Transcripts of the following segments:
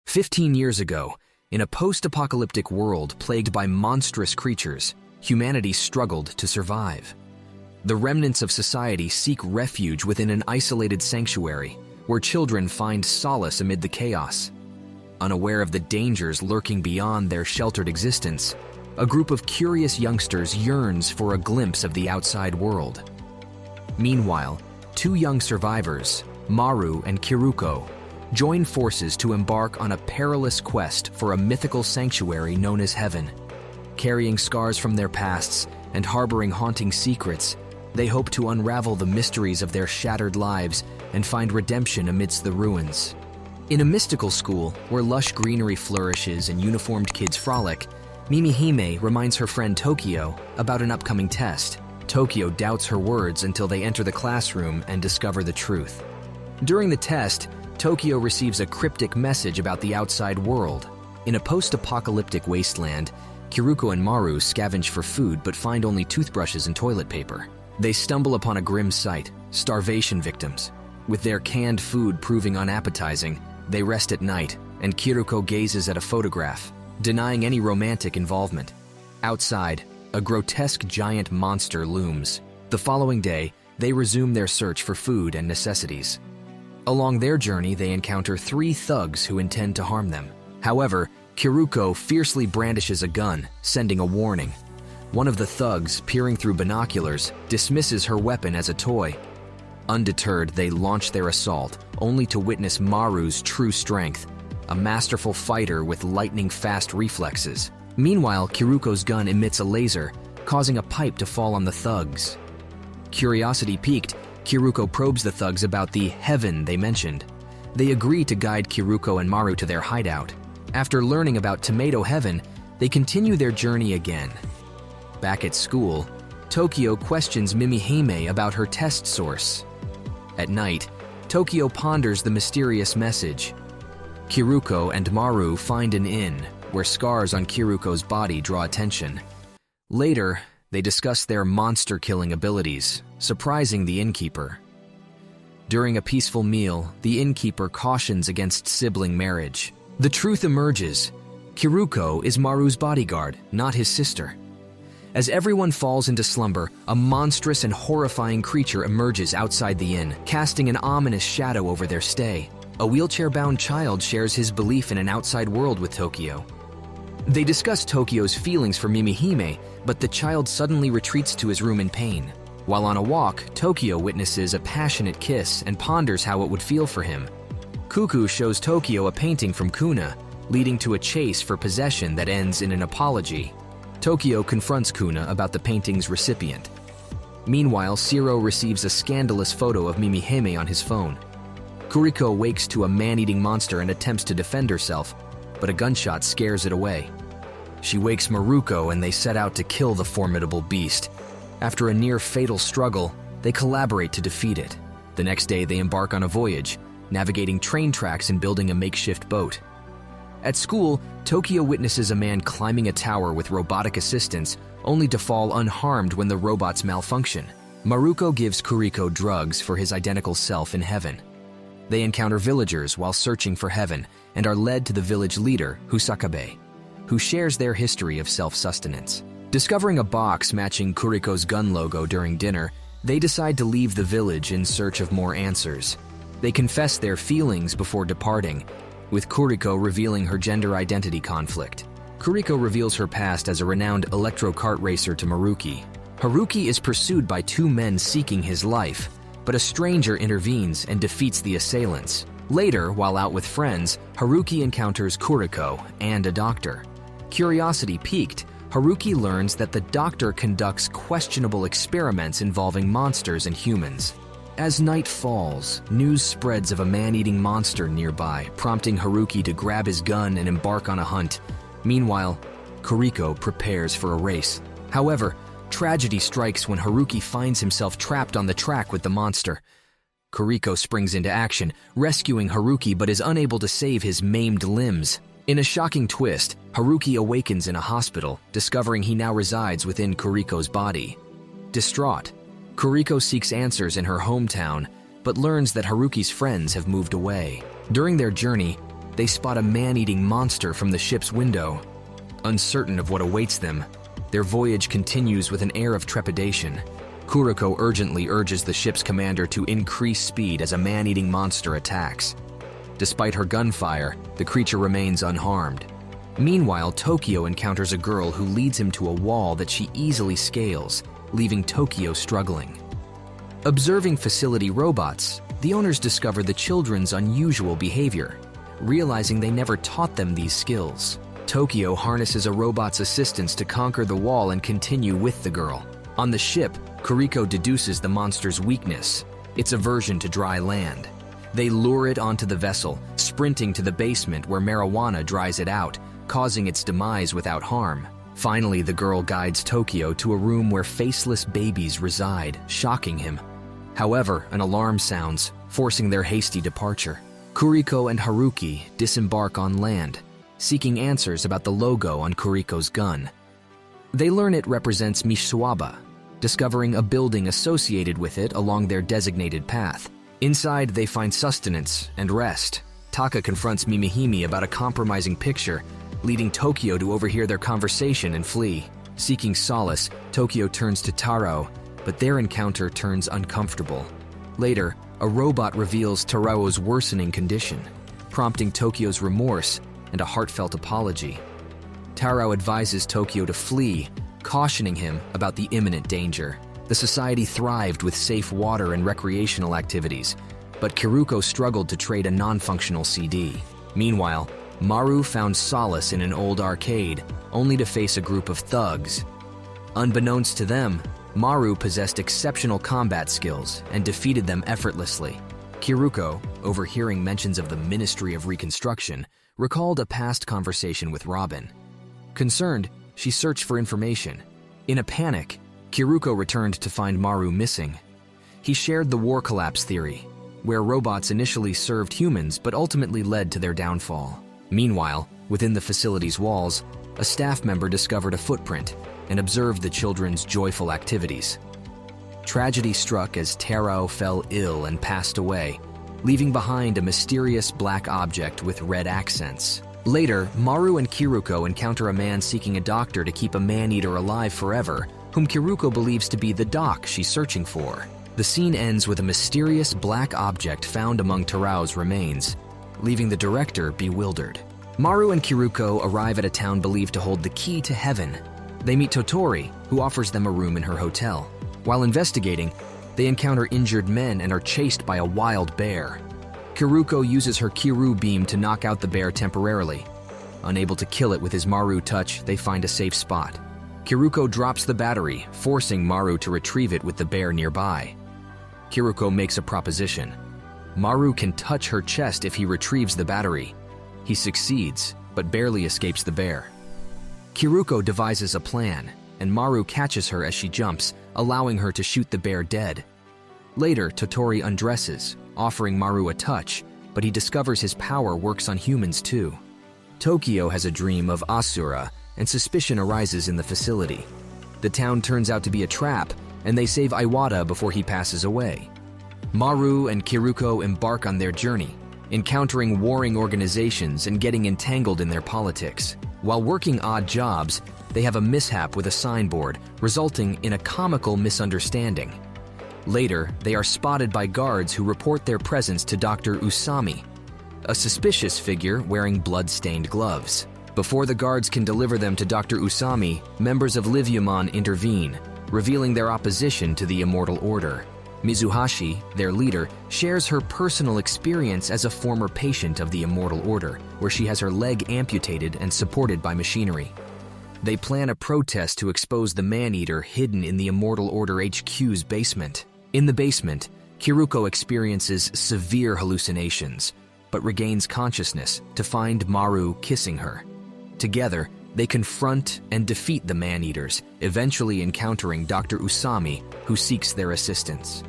15 years ago, in a post-apocalyptic world plagued by monstrous creatures, humanity struggled to survive. The remnants of society seek refuge within an isolated sanctuary, where children find solace amid the chaos. Unaware of the dangers lurking beyond their sheltered existence, a group of curious youngsters yearns for a glimpse of the outside world. Meanwhile, two young survivors, Maru and Kiruko, join forces to embark on a perilous quest for a mythical sanctuary known as Heaven. Carrying scars from their pasts and harboring haunting secrets, they hope to unravel the mysteries of their shattered lives and find redemption amidst the ruins. In a mystical school where lush greenery flourishes and uniformed kids frolic, Mimihime reminds her friend Tokyo about an upcoming test. Tokyo doubts her words until they enter the classroom and discover the truth. During the test, Tokyo receives a cryptic message about the outside world. In a post-apocalyptic wasteland, Kiruko and Maru scavenge for food but find only toothbrushes and toilet paper. They stumble upon a grim sight: starvation victims. With their canned food proving unappetizing, they rest at night, and Kiruko gazes at a photograph, denying any romantic involvement. Outside, a grotesque giant monster looms. The following day, they resume their search for food and necessities. Along their journey, they encounter three thugs who intend to harm them. However, Kiruko fiercely brandishes a gun, sending a warning. One of the thugs, peering through binoculars, dismisses her weapon as a toy. Undeterred, they launch their assault, only to witness Maru's true strength, a masterful fighter with lightning-fast reflexes. Meanwhile, Kiruko's gun emits a laser, causing a pipe to fall on the thugs. Curiosity piqued, Kiruko probes the thugs about the heaven they mentioned. They agree to guide Kiruko and Maru to their hideout. After learning about Tomato Heaven, they continue their journey again. Back at school, Tokyo questions Mimihime about her test source. At night, Tokyo ponders the mysterious message. Kiruko and Maru find an inn, where scars on Kiruko's body draw attention. Later, they discuss their monster-killing abilities, surprising the innkeeper. During a peaceful meal, the innkeeper cautions against sibling marriage. The truth emerges: Kiruko is Maru's bodyguard, not his sister. As everyone falls into slumber, a monstrous and horrifying creature emerges outside the inn, casting an ominous shadow over their stay. A wheelchair-bound child shares his belief in an outside world with Tokyo. They discuss Tokyo's feelings for Mimihime, but the child suddenly retreats to his room in pain. While on a walk, Tokyo witnesses a passionate kiss and ponders how it would feel for him. Cuckoo shows Tokyo a painting from Kuna, leading to a chase for possession that ends in an apology. Tokyo confronts Kuna about the painting's recipient. Meanwhile, Shiro receives a scandalous photo of Mimihime on his phone. Kuriko wakes to a man-eating monster and attempts to defend herself, but a gunshot scares it away. She wakes Maruko and they set out to kill the formidable beast. After a near-fatal struggle, they collaborate to defeat it. The next day, they embark on a voyage, navigating train tracks and building a makeshift boat. At school, Tokyo witnesses a man climbing a tower with robotic assistance, only to fall unharmed when the robots malfunction. Maruko gives Kuriko drugs for his identical self in heaven. They encounter villagers while searching for heaven and are led to the village leader, Husakabe, who shares their history of self-sustenance. Discovering a box matching Kuriko's gun logo during dinner, they decide to leave the village in search of more answers. They confess their feelings before departing, with Kuriko revealing her gender identity conflict. Kuriko reveals her past as a renowned electro kart racer to Maruki. Haruki is pursued by two men seeking his life, but a stranger intervenes and defeats the assailants. Later, while out with friends, Haruki encounters Kuriko and a doctor. Curiosity piqued, Haruki learns that the doctor conducts questionable experiments involving monsters and humans. As night falls, news spreads of a man-eating monster nearby, prompting Haruki to grab his gun and embark on a hunt. Meanwhile, Kuriko prepares for a race. However, tragedy strikes when Haruki finds himself trapped on the track with the monster. Kuriko springs into action, rescuing Haruki but is unable to save his maimed limbs. In a shocking twist, Haruki awakens in a hospital, discovering he now resides within Kuriko's body. Distraught, Kuriko seeks answers in her hometown, but learns that Haruki's friends have moved away. During their journey, they spot a man-eating monster from the ship's window. Uncertain of what awaits them, their voyage continues with an air of trepidation. Kiruko urgently urges the ship's commander to increase speed as a man-eating monster attacks. Despite her gunfire, the creature remains unharmed. Meanwhile, Tokyo encounters a girl who leads him to a wall that she easily scales, leaving Tokyo struggling. Observing facility robots, the owners discover the children's unusual behavior, realizing they never taught them these skills. Tokyo harnesses a robot's assistance to conquer the wall and continue with the girl. On the ship, Kiruko deduces the monster's weakness, its aversion to dry land. They lure it onto the vessel, sprinting to the basement where marijuana dries it out, causing its demise without harm. Finally, the girl guides Tokyo to a room where faceless babies reside, shocking him. However, an alarm sounds, forcing their hasty departure. Kiruko and Haruki disembark on land, seeking answers about the logo on Kuriko's gun. They learn it represents Mishawaba, discovering a building associated with it along their designated path. Inside, they find sustenance and rest. Taka confronts Mimihime about a compromising picture, leading Tokyo to overhear their conversation and flee. Seeking solace, Tokyo turns to Taro, but their encounter turns uncomfortable. Later, a robot reveals Tarao's worsening condition, prompting Tokyo's remorse and a heartfelt apology. Taro advises Tokyo to flee, cautioning him about the imminent danger. The society thrived with safe water and recreational activities, but Kiruko struggled to trade a non-functional CD. Meanwhile, Maru found solace in an old arcade, only to face a group of thugs. Unbeknownst to them, Maru possessed exceptional combat skills and defeated them effortlessly. Kiruko, overhearing mentions of the Ministry of Reconstruction, recalled a past conversation with Robin. Concerned, she searched for information. In a panic, Kiruko returned to find Maru missing. He shared the war collapse theory, where robots initially served humans but ultimately led to their downfall. Meanwhile, within the facility's walls, a staff member discovered a footprint and observed the children's joyful activities. Tragedy struck as Taro fell ill and passed away, leaving behind a mysterious black object with red accents. Later, Maru and Kiruko encounter a man seeking a doctor to keep a man-eater alive forever, whom Kiruko believes to be the doc she's searching for. The scene ends with a mysterious black object found among Tarao's remains, leaving the director bewildered. Maru and Kiruko arrive at a town believed to hold the key to heaven. They meet Totori, who offers them a room in her hotel. While investigating, they encounter injured men and are chased by a wild bear. Kiruko uses her Kiru beam to knock out the bear temporarily. Unable to kill it with his Maru touch, they find a safe spot. Kiruko drops the battery, forcing Maru to retrieve it with the bear nearby. Kiruko makes a proposition. Maru can touch her chest if he retrieves the battery. He succeeds, but barely escapes the bear. Kiruko devises a plan, and Maru catches her as she jumps, allowing her to shoot the bear dead. Later, Totori undresses, offering Maru a touch, but he discovers his power works on humans too. Tokyo has a dream of Asura, and suspicion arises in the facility. The town turns out to be a trap, and they save Iwata before he passes away. Maru and Kiruko embark on their journey, encountering warring organizations and getting entangled in their politics. While working odd jobs, they have a mishap with a signboard, resulting in a comical misunderstanding. Later, they are spotted by guards who report their presence to Dr. Usami, a suspicious figure wearing blood-stained gloves. Before the guards can deliver them to Dr. Usami, members of Livyamon intervene, revealing their opposition to the Immortal Order. Mizuhashi, their leader, shares her personal experience as a former patient of the Immortal Order, where she has her leg amputated and supported by machinery. They plan a protest to expose the man-eater hidden in the Immortal Order HQ's basement. In the basement, Kiruko experiences severe hallucinations, but regains consciousness to find Maru kissing her. Together, they confront and defeat the man-eaters, eventually encountering Dr. Usami, who seeks their assistance.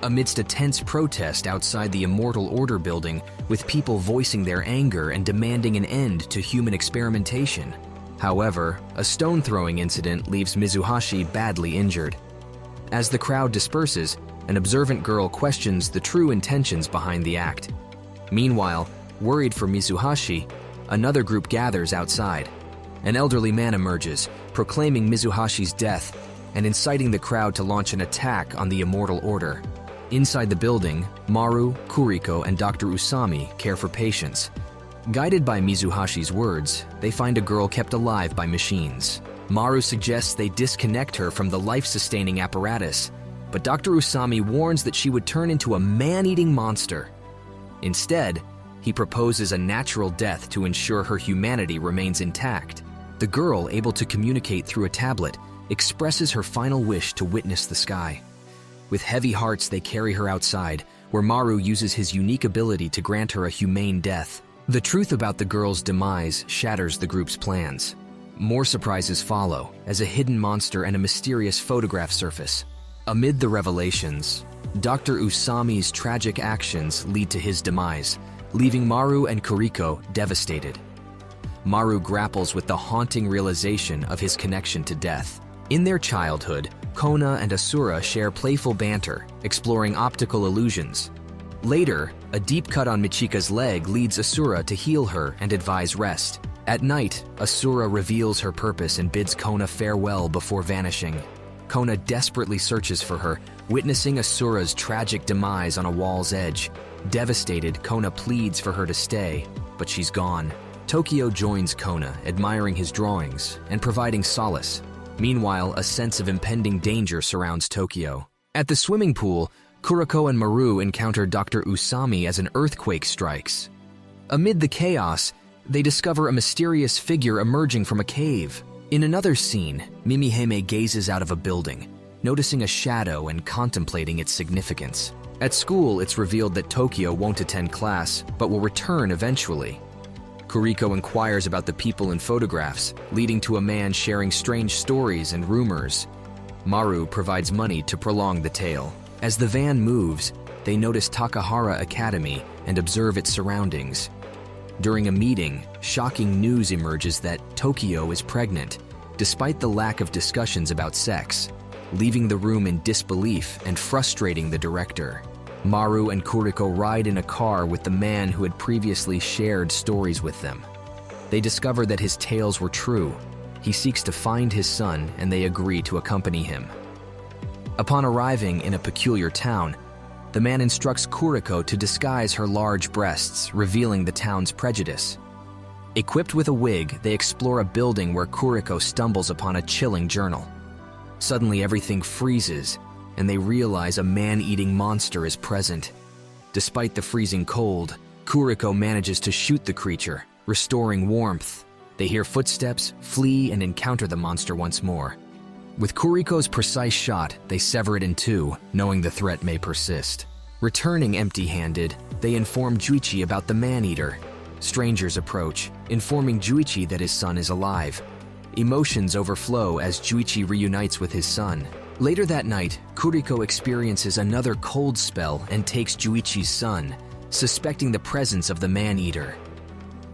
Amidst a tense protest outside the Immortal Order building, with people voicing their anger and demanding an end to human experimentation. However, a stone-throwing incident leaves Mizuhashi badly injured. As the crowd disperses, an observant girl questions the true intentions behind the act. Meanwhile, Worried for Mizuhashi, another group gathers outside. An elderly man emerges, proclaiming Mizuhashi's death and inciting the crowd to launch an attack on the Immortal Order. Inside the building, Maru, Kuriko, and Dr. Usami care for patients. Guided by Mizuhashi's words, they find a girl kept alive by machines. Maru suggests they disconnect her from the life-sustaining apparatus, but Dr. Usami warns that she would turn into a man-eating monster. Instead, he proposes a natural death to ensure her humanity remains intact. The girl, able to communicate through a tablet, expresses her final wish to witness the sky. With heavy hearts, they carry her outside, where Maru uses his unique ability to grant her a humane death. The truth about the girl's demise shatters the group's plans. More surprises follow, as a hidden monster and a mysterious photograph surface. Amid the revelations, Dr. Usami's tragic actions lead to his demise, leaving Maru and Kuriko devastated. Maru grapples with the haunting realization of his connection to death. In their childhood, Kona and Asura share playful banter, exploring optical illusions. Later, a deep cut on Michika's leg leads Asura to heal her and advise rest. At night, Asura reveals her purpose and bids Kona farewell before vanishing. Kona desperately searches for her, witnessing Asura's tragic demise on a wall's edge. Devastated, Kona pleads for her to stay, but she's gone. Tokyo joins Kona, admiring his drawings and providing solace. Meanwhile, a sense of impending danger surrounds Tokyo. At the swimming pool, Kuriko and Maru encounter Dr. Usami as an earthquake strikes. Amid the chaos, they discover a mysterious figure emerging from a cave. In another scene, Mimihime gazes out of a building, noticing a shadow and contemplating its significance. At school, it's revealed that Tokyo won't attend class, but will return eventually. Kuriko inquires about the people in photographs, leading to a man sharing strange stories and rumors. Maru provides money to prolong the tale. As the van moves, they notice Takahara Academy and observe its surroundings. During a meeting, shocking news emerges that Tokyo is pregnant, despite the lack of discussions about sex, leaving the room in disbelief and frustrating the director. Maru and Kuriko ride in a car with the man who had previously shared stories with them. They discover that his tales were true. He seeks to find his son, and they agree to accompany him. Upon arriving in a peculiar town, the man instructs Kuriko to disguise her large breasts, revealing the town's prejudice. Equipped with a wig, they explore a building where Kuriko stumbles upon a chilling journal. Suddenly, everything freezes, and they realize a man-eating monster is present. Despite the freezing cold, Kuriko manages to shoot the creature, restoring warmth. They hear footsteps, flee, and encounter the monster once more. With Kuriko's precise shot, they sever it in two, knowing the threat may persist. Returning empty-handed, they inform Juichi about the man-eater. Strangers approach, informing Juichi that his son is alive. Emotions overflow as Juichi reunites with his son. Later that night, Kuriko experiences another cold spell and takes Juichi's son, suspecting the presence of the man-eater.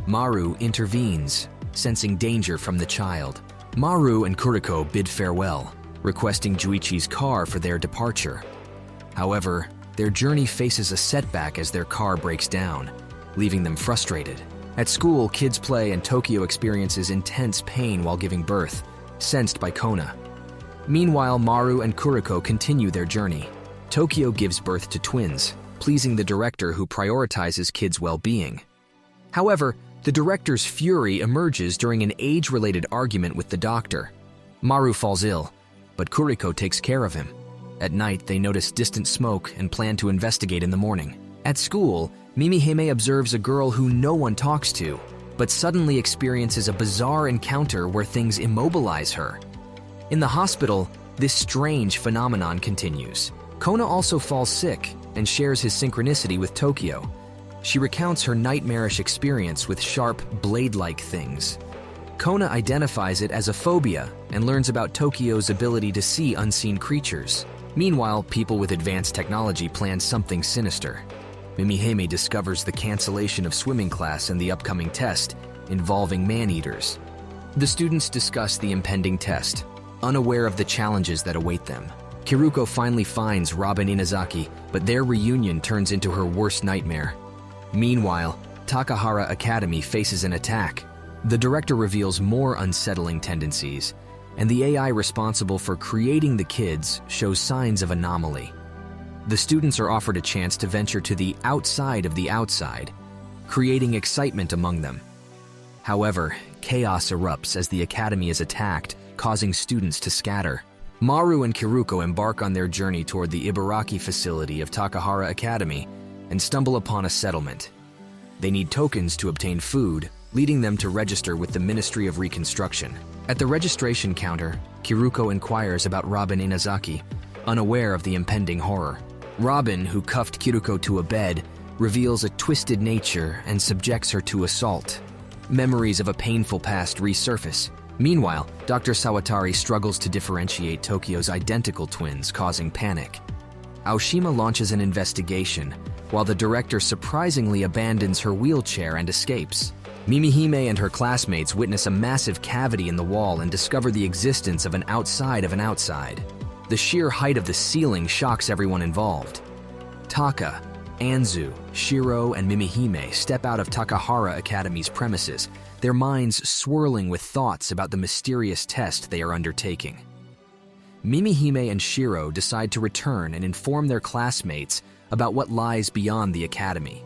Maru intervenes, sensing danger from the child. Maru and Kuriko bid farewell, requesting Juichi's car for their departure. However, their journey faces a setback as their car breaks down, leaving them frustrated. At school, kids play and Tokyo experiences intense pain while giving birth, sensed by Kona. Meanwhile, Maru and Kuriko continue their journey. Tokyo gives birth to twins, pleasing the director who prioritizes kids' well-being. However, the director's fury emerges during an age-related argument with the doctor. Maru falls ill, but Kuriko takes care of him. At night, they notice distant smoke and plan to investigate in the morning. At school, Mimihime observes a girl who no one talks to, but suddenly experiences a bizarre encounter where things immobilize her. In the hospital, this strange phenomenon continues. Kona also falls sick and shares his synchronicity with Tokyo. She recounts her nightmarish experience with sharp, blade-like things. Kona identifies it as a phobia and learns about Tokyo's ability to see unseen creatures. Meanwhile, people with advanced technology plan something sinister. Mimihime discovers the cancellation of swimming class and the upcoming test, involving man-eaters. The students discuss the impending test, unaware of the challenges that await them. Kiruko finally finds Robin Inazaki, but their reunion turns into her worst nightmare. Meanwhile, Takahara Academy faces an attack. The director reveals more unsettling tendencies, and the AI responsible for creating the kids shows signs of anomaly. The students are offered a chance to venture to the outside of the outside, creating excitement among them. However, chaos erupts as the academy is attacked, causing students to scatter. Maru and Kiruko embark on their journey toward the Ibaraki facility of Takahara Academy and stumble upon a settlement. They need tokens to obtain food, leading them to register with the Ministry of Reconstruction. At the registration counter, Kiruko inquires about Robin Inazaki, unaware of the impending horror. Robin, who cuffed Kiruko to a bed, reveals a twisted nature and subjects her to assault. Memories of a painful past resurface. Meanwhile, Dr. Sawatari struggles to differentiate Tokyo's identical twins, causing panic. Aoshima launches an investigation, while the director surprisingly abandons her wheelchair and escapes. Mimihime and her classmates witness a massive cavity in the wall and discover the existence of an outside of an outside. The sheer height of the ceiling shocks everyone involved. Taka, Anzu, Shiro, and Mimihime step out of Takahara Academy's premises, their minds swirling with thoughts about the mysterious test they are undertaking. Mimihime and Shiro decide to return and inform their classmates about what lies beyond the academy.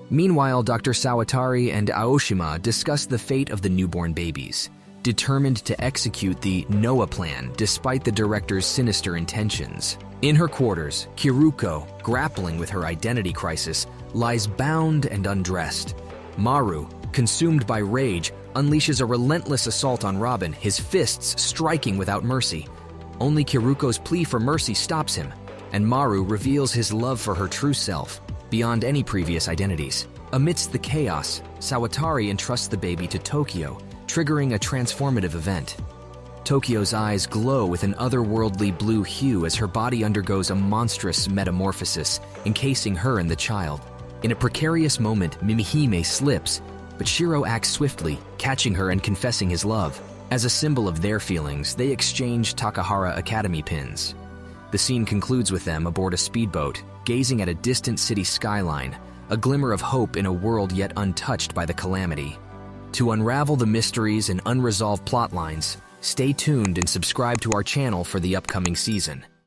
Meanwhile, Dr. Sawatari and Aoshima discuss the fate of the newborn babies, determined to execute the Noah plan despite the director's sinister intentions. In her quarters, Kiruko, grappling with her identity crisis, lies bound and undressed. Maru, consumed by rage, unleashes a relentless assault on Robin, his fists striking without mercy. Only Kiruko's plea for mercy stops him, and Maru reveals his love for her true self, beyond any previous identities. Amidst the chaos, Sawatari entrusts the baby to Tokyo, triggering a transformative event. Tokyo's eyes glow with an otherworldly blue hue as her body undergoes a monstrous metamorphosis, encasing her and the child. In a precarious moment, Mimihime slips, but Shiro acts swiftly, catching her and confessing his love. As a symbol of their feelings, they exchange Takahara Academy pins. The scene concludes with them aboard a speedboat, gazing at a distant city skyline, a glimmer of hope in a world yet untouched by the calamity. To unravel the mysteries and unresolved plot lines, stay tuned and subscribe to our channel for the upcoming season.